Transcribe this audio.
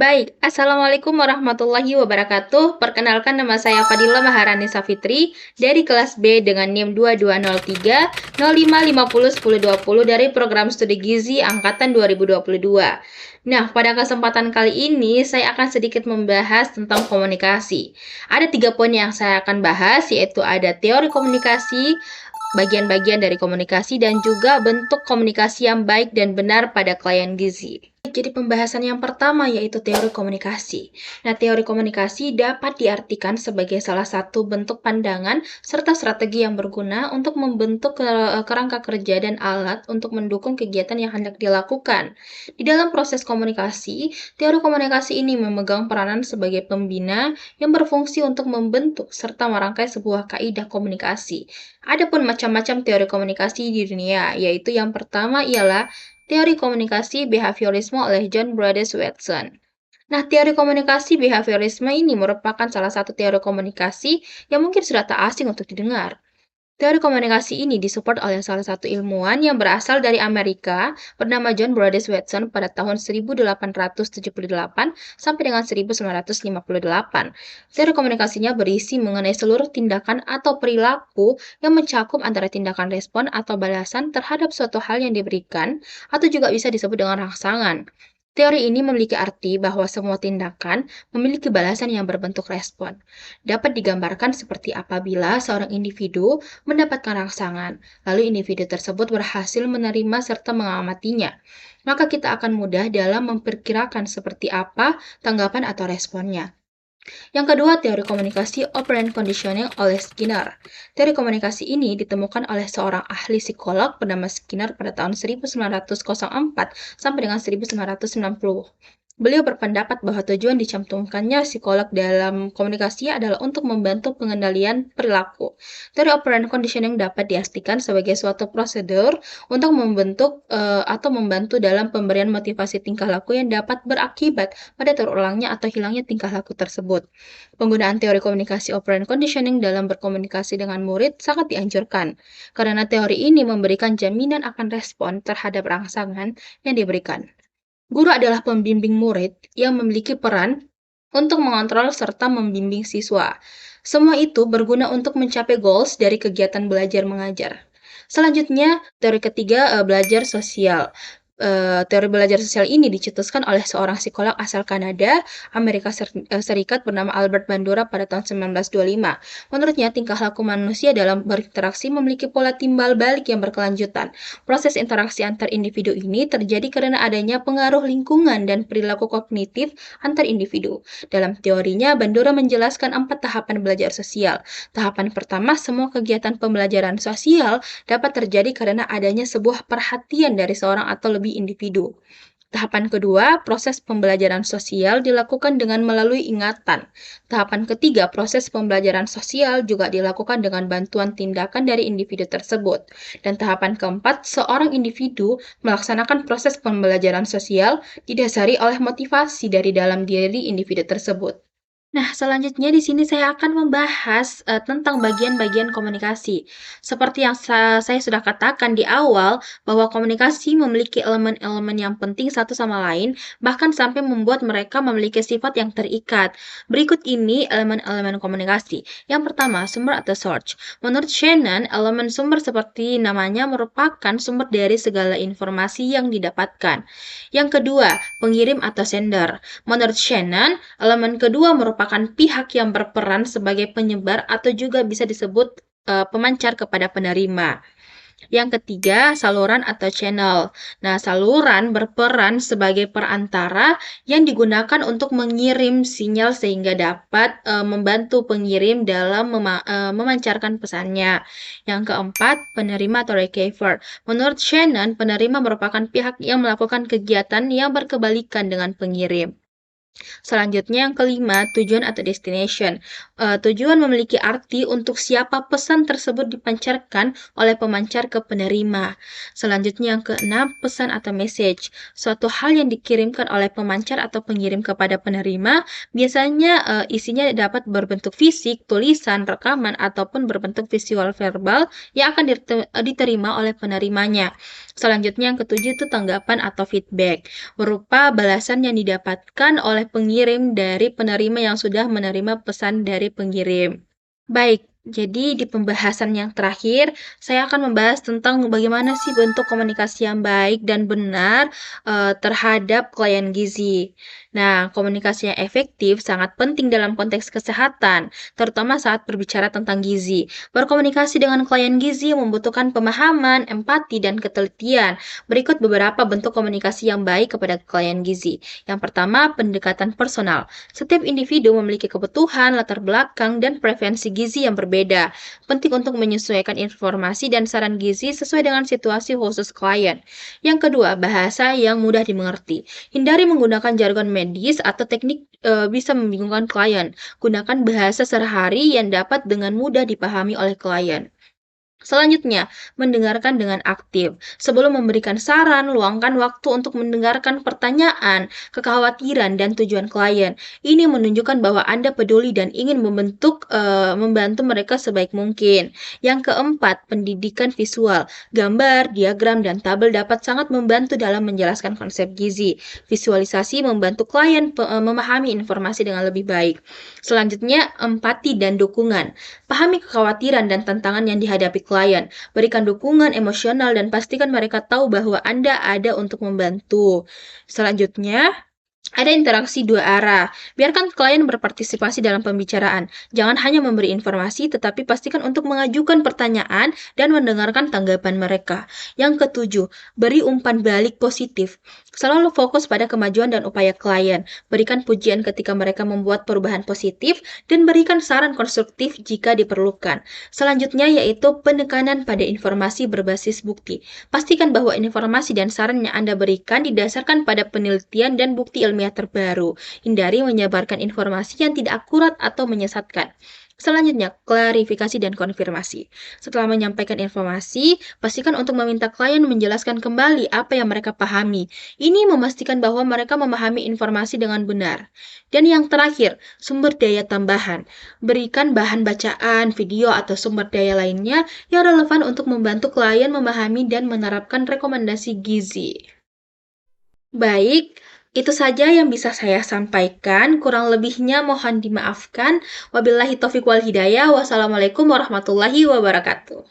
Baik, Assalamualaikum warahmatullahi wabarakatuh. Perkenalkan nama saya Fadila Maharani Safitri dari kelas B dengan NIM 2203 0550 1020 dari program studi Gizi angkatan 2022. Nah, pada kesempatan kali ini saya akan sedikit membahas tentang komunikasi. Ada 3 poin yang saya akan bahas, yaitu ada teori komunikasi, bagian-bagian dari komunikasi, dan juga bentuk komunikasi yang baik dan benar pada klien gizi. Jadi pembahasan yang pertama yaitu teori komunikasi. Nah, teori komunikasi dapat diartikan sebagai salah satu bentuk pandangan serta strategi yang berguna untuk membentuk kerangka kerja dan alat untuk mendukung kegiatan yang hendak dilakukan. Di dalam proses komunikasi, teori komunikasi ini memegang peranan sebagai pembina yang berfungsi untuk membentuk serta merangkai sebuah kaidah komunikasi. Adapun macam-macam teori komunikasi di dunia, yaitu yang pertama ialah teori komunikasi behaviorisme oleh John Brodess Watson. Nah, teori komunikasi behaviorisme ini merupakan salah satu teori komunikasi yang mungkin sudah tak asing untuk didengar. Teori komunikasi ini disupport oleh salah satu ilmuwan yang berasal dari Amerika bernama John Brodess Watson pada tahun 1878 sampai dengan 1958. Teori komunikasinya berisi mengenai seluruh tindakan atau perilaku yang mencakup antara tindakan respon atau balasan terhadap suatu hal yang diberikan atau juga bisa disebut dengan rangsangan. Teori ini memiliki arti bahwa semua tindakan memiliki balasan yang berbentuk respon. Dapat digambarkan seperti apabila seorang individu mendapatkan rangsangan, lalu individu tersebut berhasil menerima serta mengamatinya, maka kita akan mudah dalam memperkirakan seperti apa tanggapan atau responnya. Yang kedua, teori komunikasi operant conditioning oleh Skinner. Teori komunikasi ini ditemukan oleh seorang ahli psikolog bernama Skinner pada tahun 1904 sampai dengan 1990. Beliau berpendapat bahwa tujuan dicantumkannya psikolog dalam komunikasi adalah untuk membantu pengendalian perilaku. Teori operant conditioning dapat diartikan sebagai suatu prosedur untuk membentuk atau membantu dalam pemberian motivasi tingkah laku yang dapat berakibat pada terulangnya atau hilangnya tingkah laku tersebut. Penggunaan teori komunikasi operant conditioning dalam berkomunikasi dengan murid sangat dianjurkan, karena teori ini memberikan jaminan akan respon terhadap rangsangan yang diberikan. Guru adalah pembimbing murid yang memiliki peran untuk mengontrol serta membimbing siswa. Semua itu berguna untuk mencapai goals dari kegiatan belajar mengajar. Selanjutnya, teori ketiga, belajar sosial. Teori belajar sosial ini dicetuskan oleh seorang psikolog asal Kanada, Amerika Serikat bernama Albert Bandura pada tahun 1925. Menurutnya, tingkah laku manusia dalam berinteraksi memiliki pola timbal balik yang berkelanjutan. Proses interaksi antar individu ini terjadi karena adanya pengaruh lingkungan dan perilaku kognitif antar individu. Dalam teorinya, Bandura menjelaskan 4 tahapan belajar sosial. Tahapan pertama, semua kegiatan pembelajaran sosial dapat terjadi karena adanya sebuah perhatian dari seorang atau lebih individu. Tahapan kedua, proses pembelajaran sosial dilakukan dengan melalui ingatan. Tahapan ketiga, proses pembelajaran sosial juga dilakukan dengan bantuan tindakan dari individu tersebut. Dan tahapan keempat, seorang individu melaksanakan proses pembelajaran sosial didasari oleh motivasi dari dalam diri individu tersebut. Nah, selanjutnya di sini saya akan membahas tentang bagian-bagian komunikasi. Seperti yang saya sudah katakan di awal, bahwa komunikasi memiliki elemen-elemen yang penting satu sama lain, bahkan sampai membuat mereka memiliki sifat yang terikat. Berikut ini elemen-elemen komunikasi. Yang pertama, sumber atau source. Menurut Shannon, elemen sumber seperti namanya merupakan sumber dari segala informasi yang didapatkan. Yang kedua, pengirim atau sender. Menurut Shannon, elemen kedua merupakan pihak yang berperan sebagai penyebar atau juga bisa disebut pemancar kepada penerima. Yang ketiga, saluran atau channel. Nah, saluran berperan sebagai perantara yang digunakan untuk mengirim sinyal sehingga dapat membantu pengirim dalam memancarkan pesannya. Yang keempat, penerima atau receiver. Menurut Shannon, penerima merupakan pihak yang melakukan kegiatan yang berkebalikan dengan pengirim. Selanjutnya yang kelima, tujuan atau destination. Tujuan memiliki arti untuk siapa pesan tersebut dipancarkan oleh pemancar ke penerima. Selanjutnya yang keenam, pesan atau message. Suatu hal yang dikirimkan oleh pemancar atau pengirim kepada penerima, biasanya isinya dapat berbentuk fisik, tulisan, rekaman, ataupun berbentuk visual verbal yang akan diterima oleh penerimanya. Selanjutnya yang ketujuh itu tanggapan atau feedback, berupa balasan yang didapatkan oleh oleh pengirim dari penerima yang sudah menerima pesan dari pengirim. Baik, jadi di pembahasan yang terakhir, saya akan membahas tentang bagaimana sih bentuk komunikasi yang baik dan benar terhadap klien gizi. Nah, komunikasi yang efektif sangat penting dalam konteks kesehatan, terutama saat berbicara tentang gizi. Berkomunikasi dengan klien gizi membutuhkan pemahaman, empati, dan ketelitian. Berikut beberapa bentuk komunikasi yang baik kepada klien gizi. Yang pertama, pendekatan personal. Setiap individu memiliki kebutuhan, latar belakang, dan preferensi gizi yang berbeda. Penting untuk menyesuaikan informasi dan saran gizi sesuai dengan situasi khusus klien. Yang kedua, bahasa yang mudah dimengerti. Hindari menggunakan jargon medis atau teknik bisa membingungkan klien. Gunakan bahasa sehari-hari yang dapat dengan mudah dipahami oleh klien. Selanjutnya, mendengarkan dengan aktif. Sebelum memberikan saran, luangkan waktu untuk mendengarkan pertanyaan, kekhawatiran, dan tujuan klien. Ini menunjukkan bahwa Anda peduli dan ingin membantu mereka sebaik mungkin. Yang keempat, pendidikan visual. Gambar, diagram, dan tabel dapat sangat membantu dalam menjelaskan konsep gizi. Visualisasi membantu klien memahami informasi dengan lebih baik. Selanjutnya, empati dan dukungan. Pahami kekhawatiran dan tantangan yang dihadapi klien. Berikan dukungan emosional dan pastikan mereka tahu bahwa Anda ada untuk membantu. Selanjutnya, ada interaksi dua arah. Biarkan klien berpartisipasi dalam pembicaraan. Jangan hanya memberi informasi, tetapi pastikan untuk mengajukan pertanyaan dan mendengarkan tanggapan mereka. Yang ketujuh, beri umpan balik positif. Selalu fokus pada kemajuan dan upaya klien. Berikan pujian ketika mereka membuat perubahan positif dan berikan saran konstruktif jika diperlukan. Selanjutnya yaitu penekanan pada informasi berbasis bukti. Pastikan bahwa informasi dan saran yang Anda berikan didasarkan pada penelitian dan bukti ilmiah terbaru. Hindari menyebarkan informasi yang tidak akurat atau menyesatkan. Selanjutnya, klarifikasi dan konfirmasi. Setelah menyampaikan informasi, pastikan untuk meminta klien menjelaskan kembali apa yang mereka pahami. Ini memastikan bahwa mereka memahami informasi dengan benar. Dan yang terakhir, sumber daya tambahan. Berikan bahan bacaan, video, atau sumber daya lainnya yang relevan untuk membantu klien memahami dan menerapkan rekomendasi gizi. Baik, itu saja yang bisa saya sampaikan. Kurang lebihnya mohon dimaafkan. Wabillahi taufiq wal hidayah. Wassalamualaikum warahmatullahi wabarakatuh.